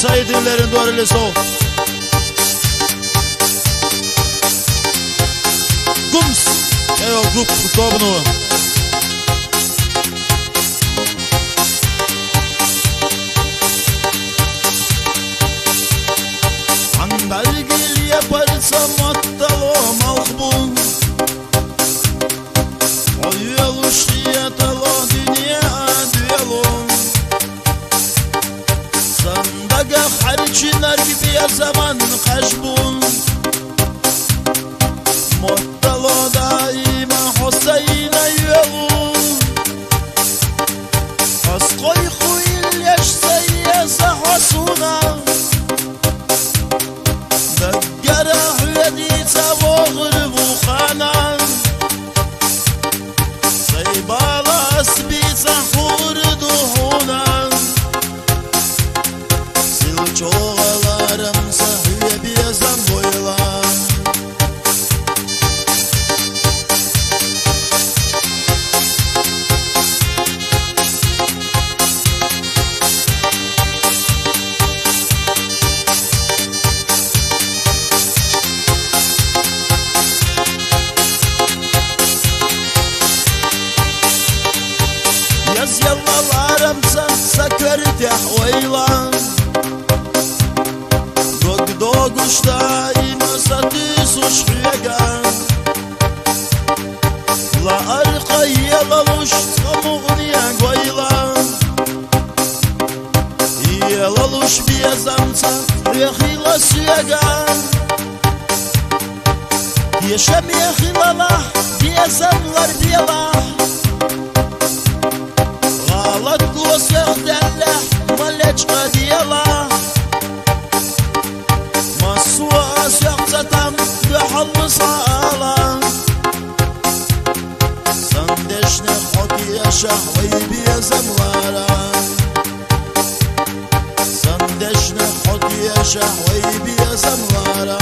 şehitlerin duvarıyla soğuk. Gums. Evo grup Tobnu. Andalgil yaparsam attalom alkbun. Oyuluş diyetalo dünya düyalom. Sandaga harçinar gibi ya zaman kaşbun. Mottalo daima Hüseyin'e yolu. Askoy kuyil yaşsa yasa hasuna. Degara hüyediyse voğru vukhana. Seybala asbisa hurdu huna. Silçoğalarım sahüye biyazan boylan. Yaz yallalarım sakırtih veylan. Doguşta imasatı suç hüyegan. La arkaya laluş samuğniya goylan. Yalaluş biyazamsa rehila süyegan. Yaşam yehilalah biyazamlar biyalah. Galat goseh dellah maleçka diyalah. Maswa şahsatam behallı sağlam. Sandeşne hodiye şahvayı biyazamlara. Sandeşne hodiye şahvayı biyazamlara.